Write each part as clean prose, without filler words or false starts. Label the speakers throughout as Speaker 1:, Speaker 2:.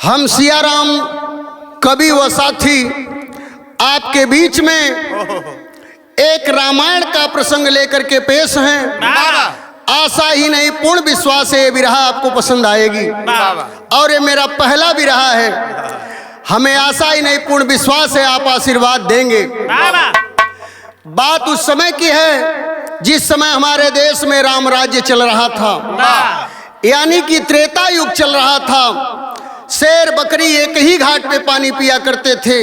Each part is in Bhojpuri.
Speaker 1: हम सियाराम कवि व साथी आपके बीच में एक रामायण का प्रसंग लेकर के पेश हैं। आशा ही नहीं पूर्ण विश्वास है ये विरहा आपको पसंद आएगी और ये मेरा पहला विरहा है। हमें आशा ही नहीं पूर्ण विश्वास है आप आशीर्वाद देंगे। बात उस समय की है जिस समय हमारे देश में राम राज्य चल रहा था, यानी कि त्रेता युग चल रहा था। शेर बकरी एक ही घाट पे पानी पिया करते थे।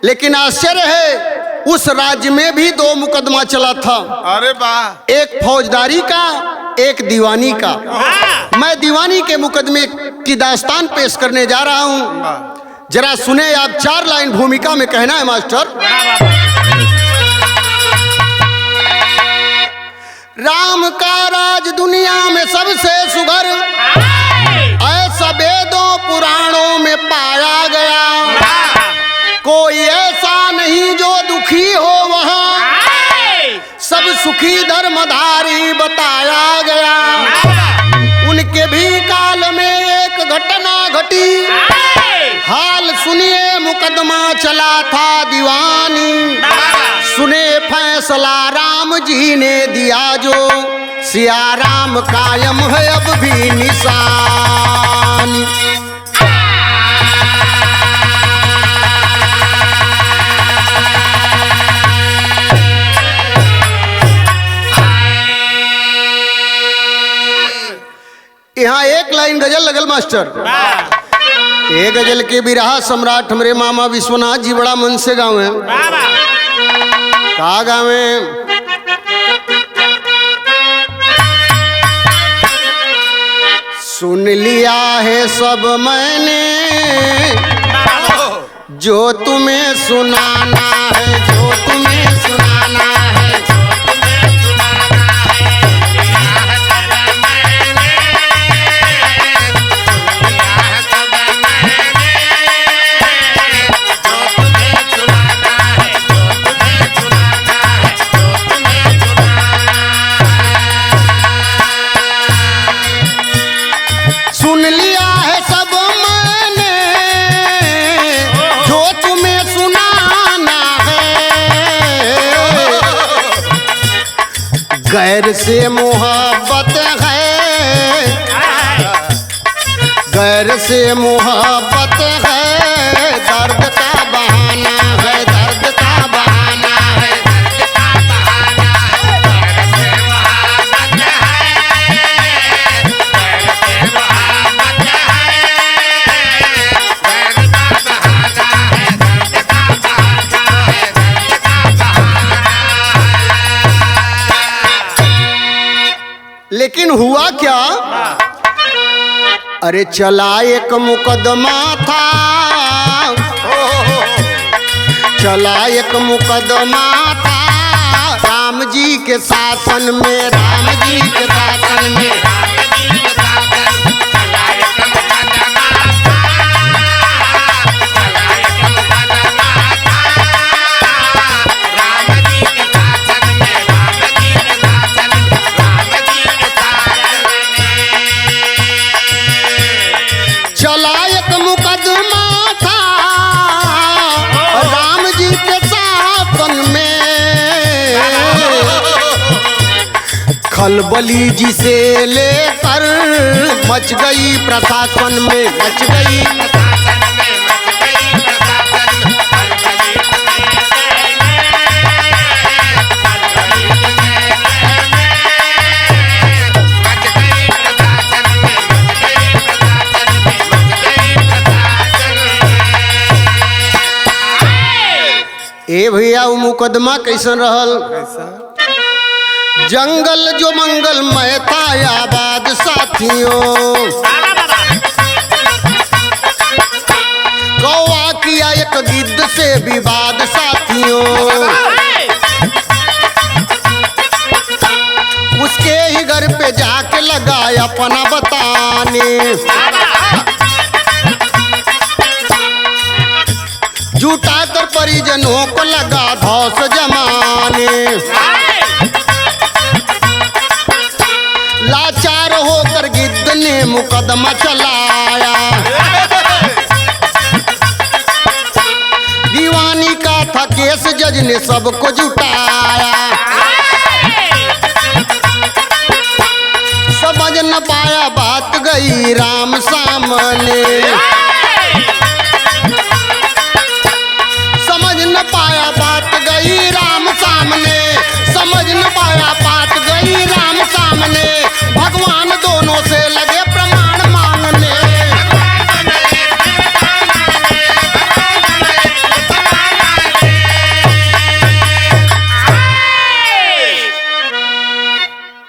Speaker 1: लेकिन आश्चर्य है उस राज्य में भी दो मुकदमा चला था।
Speaker 2: अरे वाह!
Speaker 1: एक फौजदारी का, एक दीवानी का। मैं दीवानी के मुकदमे की दास्तान पेश करने जा रहा हूं, जरा सुने आप। 4 लाइन भूमिका में कहना है मास्टर। राम का राज दुनिया में सबसे सुघर, ऐसा वेदों पुराणों में पाया गया। कोई ऐसा नहीं जो दुखी हो वहाँ, सब सुखी धर्मधारी बताया गया। उनके भी काल में एक घटना घटी, हाल सुनिए मुकदमा चला था दीवानी। सुने फैसला राम जी ने दिया जो, सिया राम कायम है अब भी निशान। यहाँ एक लाइन गजल लगल मास्टर। ये गजल के बिरहा सम्राट हमरे मामा विश्वनाथ जी बड़ा मन से गावे। का गावे? सुन लिया है सब मैंने जो तुम्हें सुनाना है, जो तुम्हें सुनाना है। सुन लिया है सब मैंने जो तुम्हें सुनाना है। गैर से मोहब्बत है, गैर से मोहब्बत है। दर्द का बहाना है, दर्द का बहाना है। लेकिन हुआ क्या? अरे चला एक मुकदमा था, चला एक मुकदमा था राम जी के शासन में, राम जी के शासन में। चला एक मुकदमा था राम जी के शासन में। खलबली जी से लेकर मच गई प्रशासन में, मच गई। ए भैया वो मुकदमा कैसन रहल? जंगल जो मंगलमय था आबाद साथियों, कौवा किया एक गिद्ध से विवाद साथियों। उसके ही घर पे जाके लगा अपना बताने, जुटा कर परिजनों को लगा धौस जमाने। लाचार होकर गिद्ध ने मुकदमा चलाया। केस जज ने सबको जुटाया। समझ न पाया बात गई राम सामने, समझ न पाया बात गई राम सामने, समझ न पाया बात गई राम सामने। भगवान दोनों से लगे प्रमाण मांगने।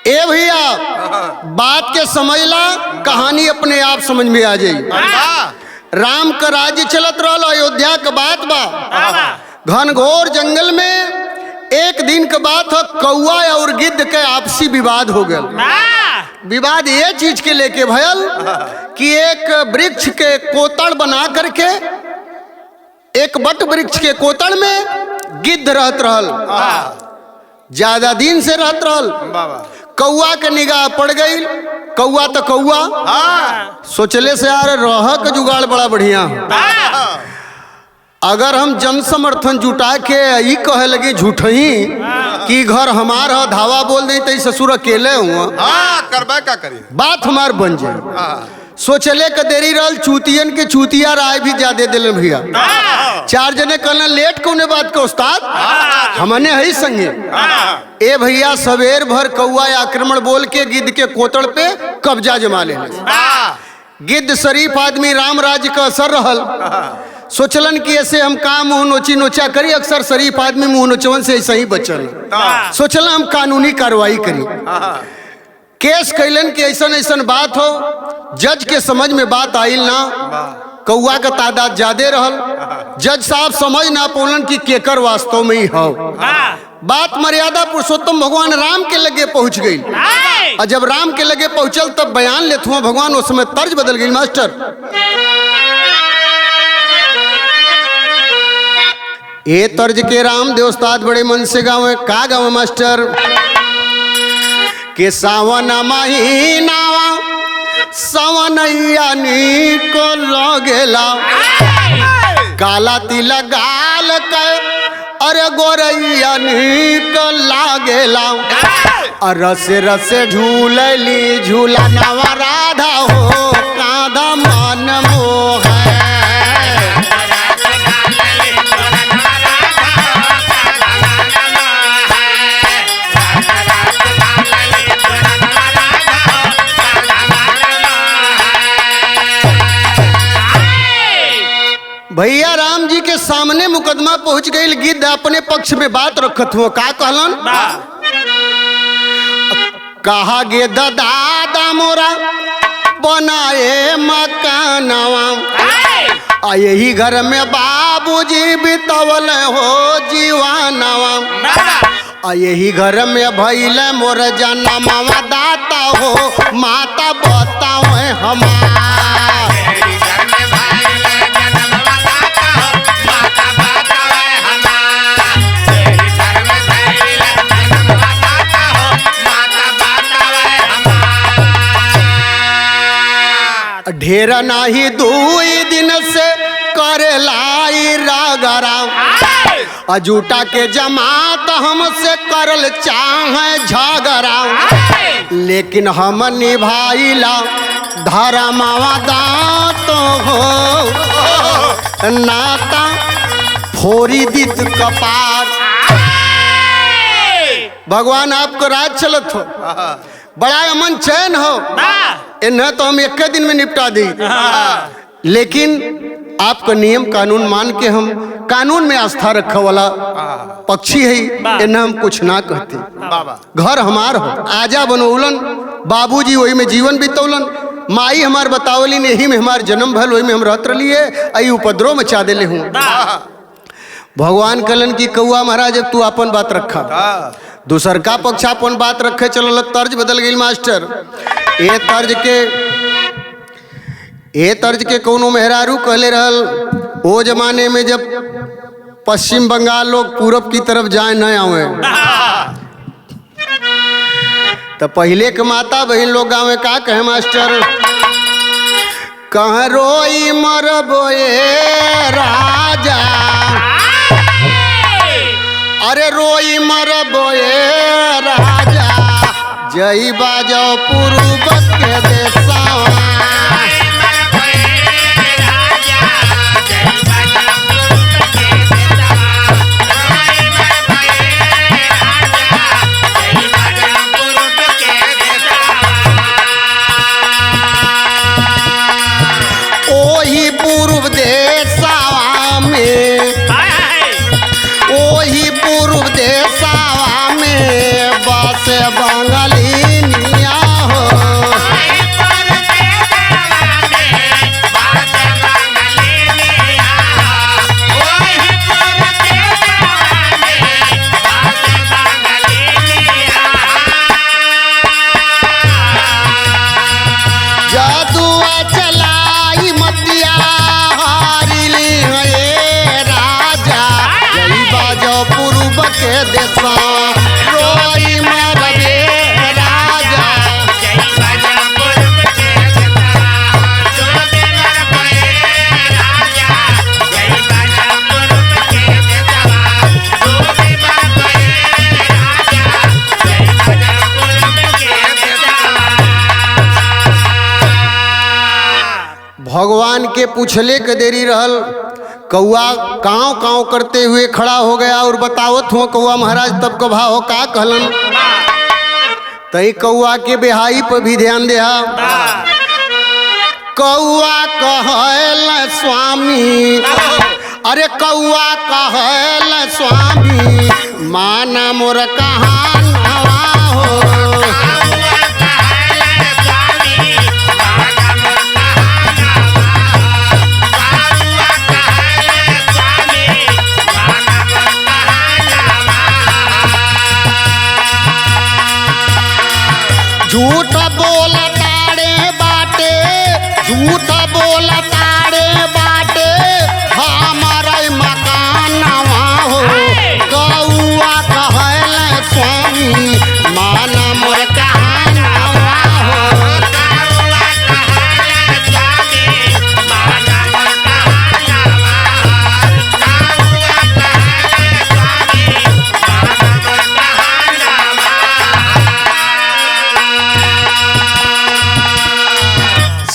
Speaker 1: ए भैया बात के समझ ला, कहानी अपने आप समझ में आ जाई। राम का राज्य चलत रहल, अयोध्या का बात बा। घनघोर जंगल में एक दिन के बात हो, कौआ और गिद्ध के आपसी विवाद हो गया। विवाद ये चीज के लेके भयल कि एक वृक्ष के कोतड़ बना करके, एक बट वृक्ष के कोतड़ में गिद्ध रहत रहल, ज्यादा दिन से रहत रहल। कौआ के निगाह पड़ गई। कौआ तो कौआ सोचले से यार रह का जुगाड़ बड़ा बढ़िया। अगर हम जन समर्थन जुटा के ई कहे लगे झूठही कि घर हमार है, धावा बोल दे तो ससुर अकेले हुआ
Speaker 2: करबा का करी,
Speaker 1: बात हमार बन जाए। सोचले का देरी रहल, चूतियन के चूतिया राय भी ज्यादा दिल भैया। चार जने कहना लेट कोने बात का उस्ताद हमने है संगे। ए भैया सवेर भर कौआ आक्रमण बोल के गिद्ध के कोतड़ पे कब्जा जमा ले। गिद्ध शरीफ आदमी, राम राज्य का असर रहल। सोचलन कि ऐसे हम काम मुंह नोची नोचा करी, अक्सर शरीफ आदमी मुंह नोचवन से ऐसा ही बचल। सोचलन हम कानूनी कार्रवाई करी। केस कैलन कि ऐसा ऐसा बात हो, जज के समझ में बात आइल ना। कौआ का तादाद ज्यादा रहल, जज साहब समझ ना पौलन कि केकर वास्तव में ही हो। बात मर्यादा पुरुषोत्तम भगवान राम के लगे पहुंच गई। और जब राम के लगे पहुंचल तब बयान लेत हुआ भगवान, उस समय तर्ज बदल गई मास्टर। ए तर्ज के राम देवस्ताद बड़े मन से गावे। का गावे मास्टर के सावन महीना सवनैया नीको लगेला, काला तिला गाल के अरे गोरैया नीको लागेला। रसे रसे झूलली झूला नवा राधा हो, कांधा मन मोह। भैया राम जी के सामने मुकदमा पहुंच गई। गिद्ध अपने पक्ष में बात रखत हुआ। का कहलन? कहा गे दादा मोरा बनाए मकानवा, यही घर में बाबूजी बितवल हो जीवानवा। यही घर में भइल मोर जनमवा, दाता हो माता बताओ हमार। ढेर नाही दुई दिन से करेलाई रागरा, अजूटा के जमात हमसे करल चाहे झगड़ा। लेकिन हम निभाइला धर्मवा दात हो, नाता फोरी दित कपार। भगवान आपको राज चलत हो, बड़ा अमन चैन हो, इन्हें तो हम एक दिन में निपटा दी। लेकिन आपका नियम कानून मान के हम कानून में आस्था रखा वाला पक्षी है, इन्हें हम कुछ ना कहते। घर हमार हो, आजा बनौलन, बाबूजी वही में जीवन बितौलन, माई हमार बतावली ने ही में हमार जन्म भल, वही में हम रहत रहिए, आई उपद्रव मचा देले हूँ। भगवान कलन की कौआ महाराज जब तू अपन बात रखा, दूसर का पक्ष अपन बात रखे, चलो तर्ज बदल गई मास्टर। ए तर्ज के कोनो मेहरारू कहले रहल, वो जमाने में जब पश्चिम बंगाल लोग पूरब की तरफ जाए न आवे, तो पहले के माता बहन लोग गाँव में का कहे मास्टर, कह रोई मरबोए राजा अरे रोई मर बोए राजा जई बाजो पूर्व के देशवा ओही पूर्व देशवा में ओही पूर्व देशवा में बस बंगालिनिया हो जादुआ चलाई मतिया हारिली हे राजा जई बाजो पूर्व के देशवा रोई मरबे राजा भगवान के पूछले के देरी रहल कौआ काँव काँव करते हुए खड़ा हो गया और बतावत हो कौआ महाराज तब कभा हो का कहलन तई कौआ के बेहाई पर भी ध्यान दे कौआ कहल स्वामी अरे कौआ कहल स्वामी माना मोर कहानवा हो झूठ बोला ताड़े बाटे झूठ बोला ताड़े बाटे हमारा मकानवा हो कौआ कहल स्वामी माना मोर कहानवा हो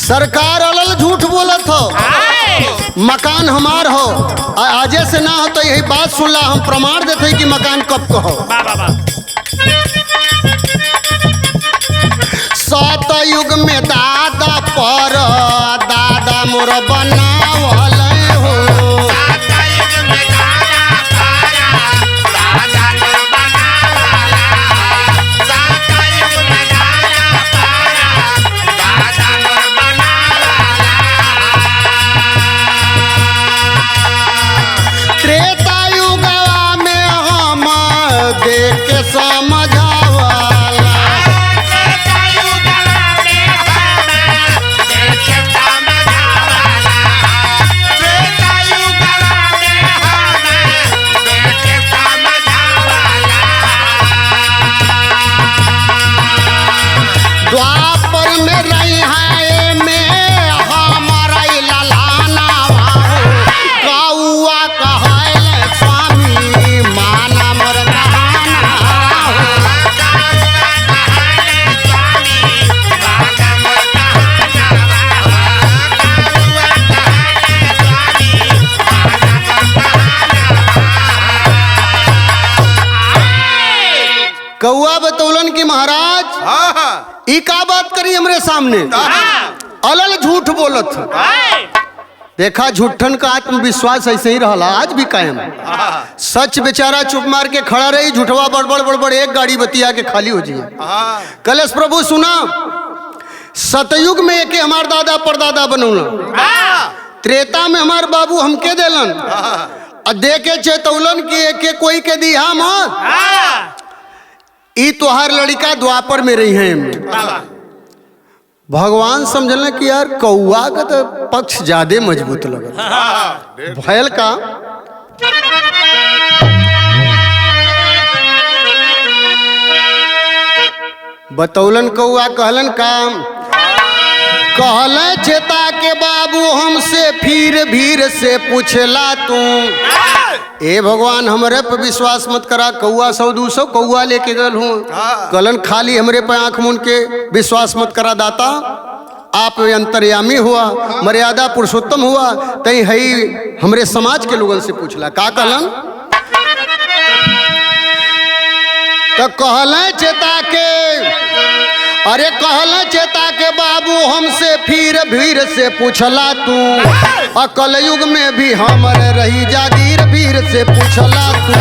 Speaker 1: सरकार अलल झूठ बोलत हो मकान हमार हो आजे से ना हो तो यही बात सुनला हम प्रमाण देते हैं कि मकान कब को हो सतयुग में दादा पर दादा मोर बनावल हो त्रेतायुगवा में हम देख के समझावाला द्वापर में रही में हमारा ललाना कौआ कहल स्वामी माना मोर कौआ बतौलन कि महाराज ई का बात करी हमरे सामने अलल झूठ बोलत देखा झूठन का आत्मविश्वास ऐसे ही रहला आज भी कायम सच बेचारा चुप मार के खड़ा रही झूठवा बड़बड़ बड़बड़ एक गाड़ी बतिया के खाली हो जाए कलेश प्रभु सुना सतयुग में एक हमार दादा परदादा बनौला त्रेता में हमार बाबू हमके देलन दे के चेतौलन कि एक कोई के दिया मत ई तोहार लड़का द्वापर में रही है भगवान समझल कि यार कौआ का तो पक्ष ज्यादा मजबूत लगा भयल का बतौलन कौआ कहलन काम कहल चेता के बाबू हमसे फिर भीर से पूछला तू ए भगवान हमरे पे विश्वास मत करा, कौआ 100-200 कौआ लेके गल हूँ, कलन खाली हमरे पे आंख मूंद के विश्वास मत करा दाता। आप अंतर्यामी हुआ, मर्यादा पुरुषोत्तम हुआ, तई हई हमरे समाज के लोगन से पूछला का कहलन। तो कहल चेता के, अरे कहल चेता के बाबू हमसे फिर भीर से पूछला तू, और कलयुग में भी हमरे रही जागीर भीर से पूछला तू।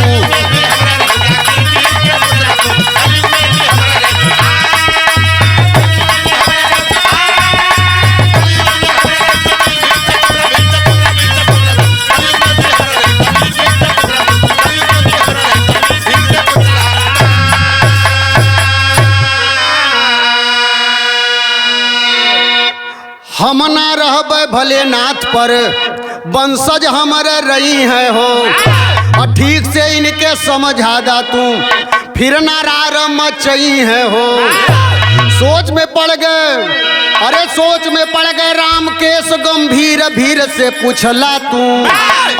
Speaker 1: हम ना रहबे भले नाथ पर, वंशज हमारे रही है हो, और ठीक से इनके समझा दा तू, फिर नारार मचई है हो। सोच में पड़ गए, अरे सोच में पड़ गए राम केस गंभीर भीर से पूछला तू,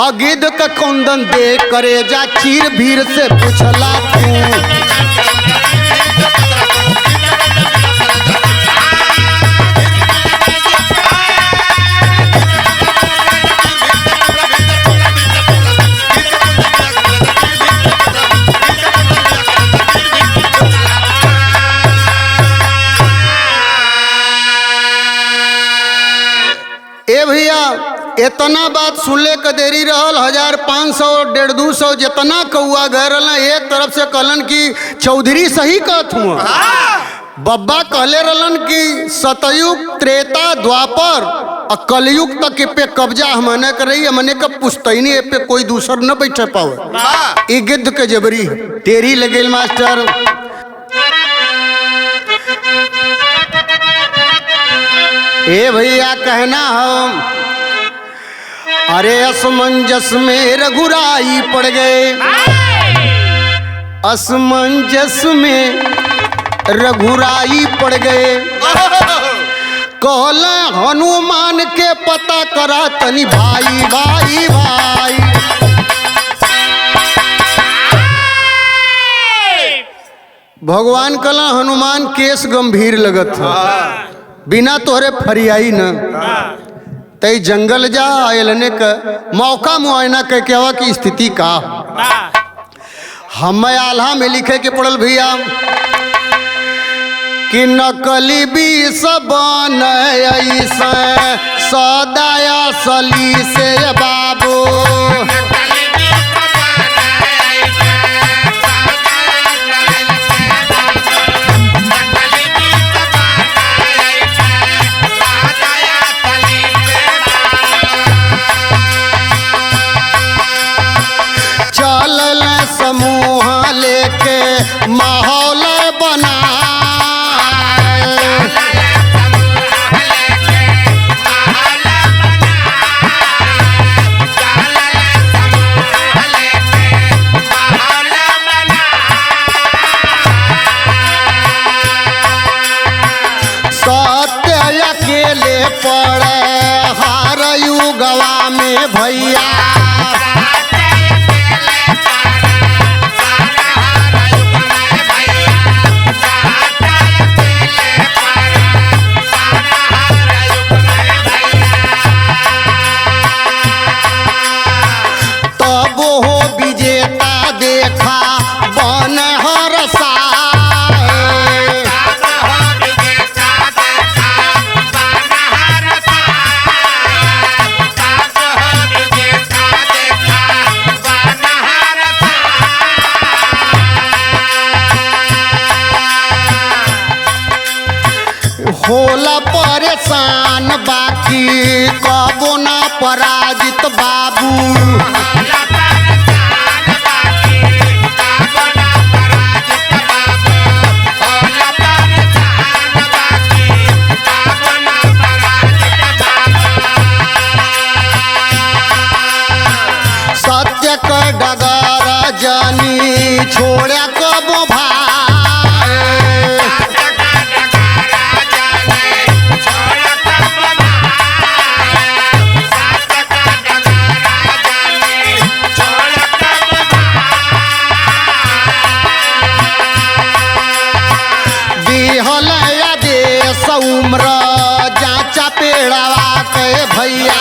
Speaker 1: और गिद्ध का कुंदन दे करे जा चीर भीर से पूछला तू। ए भैया इतना बात सुनले का देरी रहल, 1500 150 जितना कौआ गए रहल, एक तरफ से कहलन कि चौधरी सही कहत हुआ, बब्बा कहले रहलन कि सतयुग त्रेता द्वापर और कलयुग तक पे कब्जा हमने कर रही, हमने का पुश्तैनी पे कोई दूसर न बैठे पावे। ई गिद्ध के जबरी तेरी लगे मास्टर। ए भैया कहना हम, अरे असमंजस में रघुराई पड़ गए, असमंजस में रघुराई पड़ गए। कहला हनुमान के पता करा तनी भाई भाई भाई। भगवान कहला हनुमान केस गंभीर लगत है, बिना तोहरे फरियाई न, तई जंगल जा आयलने का मौका मुआयना कह के आवा की स्थिति का। हम आल्हा में लिखे के पड़ल भैया कि नकली बीस बन ऐसा सदाया सली से बाबू। समूह लेके माहौल बना, सत्य अकेले पड़े हर युगवा में भैया। होला परेशान बाकी कबो ना पराजित बाबू। सत्य का डगर जानी छोड़ा कबो भाई। उम्र जाचा पेड़वा के भैया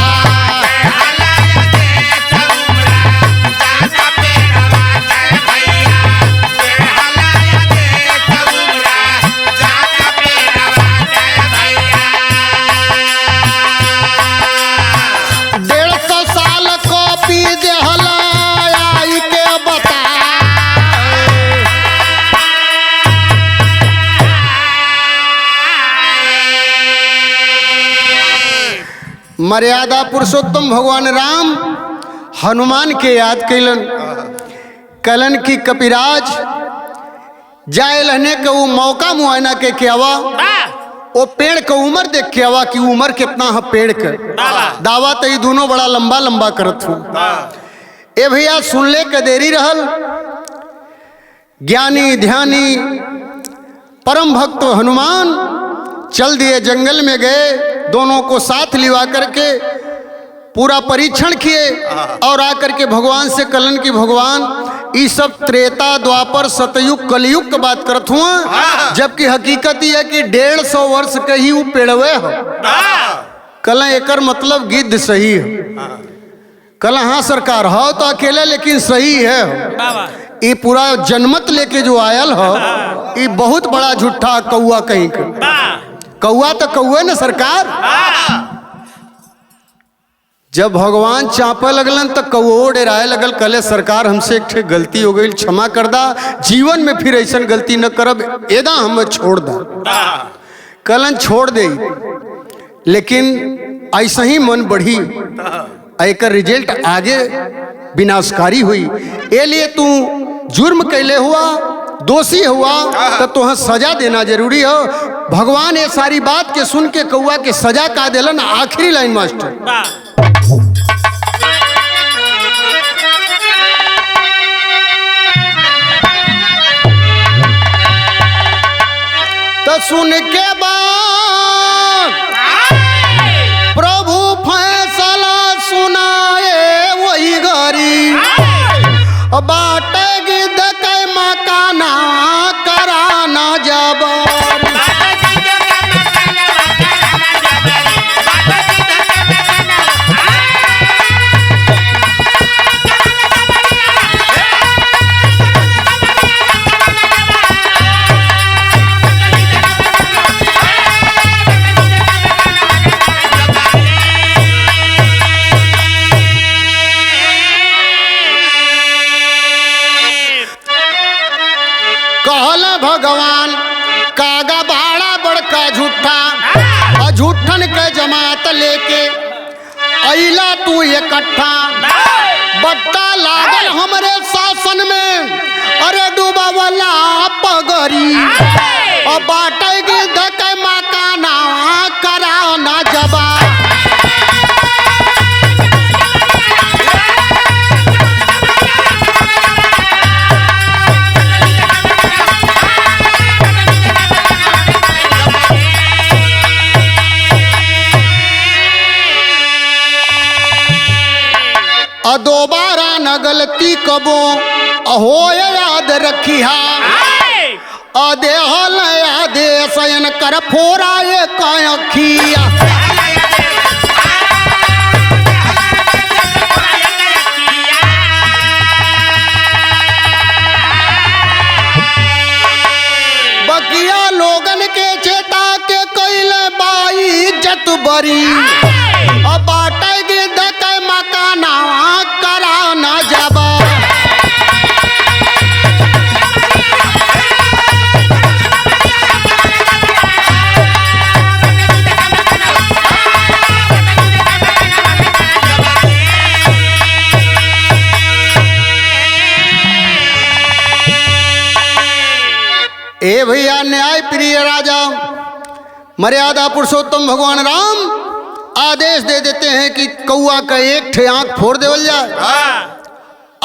Speaker 1: मर्यादा पुरुषोत्तम भगवान राम हनुमान के याद कैलन कलन की कपिराज जाए लहने के वो मौका मुआयना के क्यावा वो पेड़ का उम्र देख के आवा कि उम्र कितना है पेड़ का दावा तो ये दोनों बड़ा लंबा लंबा करत हूँ ए भैया सुन ले के देरी रहल ज्ञानी ध्यानी परम भक्त हनुमान चल दिए जंगल में गए दोनों को साथ लिवा करके पूरा परीक्षण किए और आकर के भगवान से कलन की भगवान ये सब त्रेता द्वापर सतयुग कलयुग की बात करत हुआ जबकि हकीकत ये है कि 150 वर्ष के ही वो पेड़वे हो कल एकर मतलब गिद्ध सही है कल हाँ सरकार हो तो अकेले लेकिन सही है ये पूरा जनमत लेके जो आयल हो ये बहुत बड़ा झूठा कौआ कहीं का कौआ तो कौआ न सरकार जब भगवान चापे लगलन तो कौओ डेराए लगल कले सरकार हमसे एक ठे गलती हो गई क्षमा कर दा जीवन में फिर ऐसा गलती न करब एदा हमें छोड़ दा कलन छोड़ दे लेकिन ऐसा ही मन बढ़ी एक रिजल्ट आगे विनाशकारी हुई ए लिए तू जुर्म कैले हुआ दोषी हुआ तो तुह सजा देना जरूरी हो भगवान ये सारी बात के सुन के कौआ के सजा का दिलन आखिरी लाइन मास्टर तो सुन के बाद प्रभु फैसला सुनाए वही घरी बाटे गिद्ध के मकाना कराना जबर भगवान कागा बाड़ा बड़का झूठा झूठन के जमात लेके अइला तू इकट्ठा बट्टा लागल हमरे शासन में अरे डूबा वाला पगरी और बाटे गिद्ध के मकाना कराना जबा दोबारा न गलती कबो हो याद रखिया अदेहल आदेशन कर फोरा ये कायखिया बकिया लोगन के चेता के कैले बाई इज्जत बरी अब बाटे गिद्ध के मकाना कराना जबा ए भैया न्याय प्रिय राजा मर्यादा पुरुषोत्तम भगवान राम आदेश दे देते हैं कि कौआ का एक ठे आंख फोड़ देवल जाए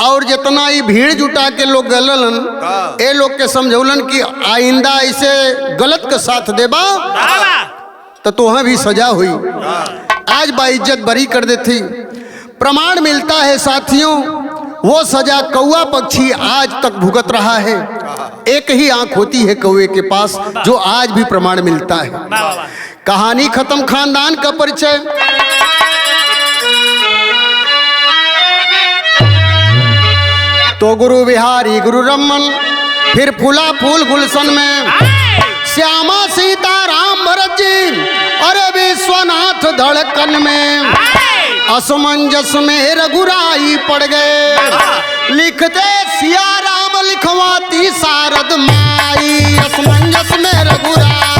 Speaker 1: और जितना ही भीड़ जुटा के लोग गलन ए लोग के समझौलन कि आइंदा ऐसे गलत के साथ देबा तो तुह भी सजा हुई आज बाइज्जत बरी कर देती प्रमाण मिलता है साथियों वो सजा कौआ पक्षी आज तक भुगत रहा है एक ही आंख होती है कौए के पास जो आज भी प्रमाण मिलता है कहानी खत्म, खानदान का परिचय। तो गुरु बिहारी गुरु रमन, फिर फूला फूल गुलशन में श्यामा सीता राम भरत जी, अरे विश्वनाथ धड़कन में असमंजस में रघुराई पड़ गए। लिखते सिया राम लिखवाती शारद माई, असमंजस में रघुराई।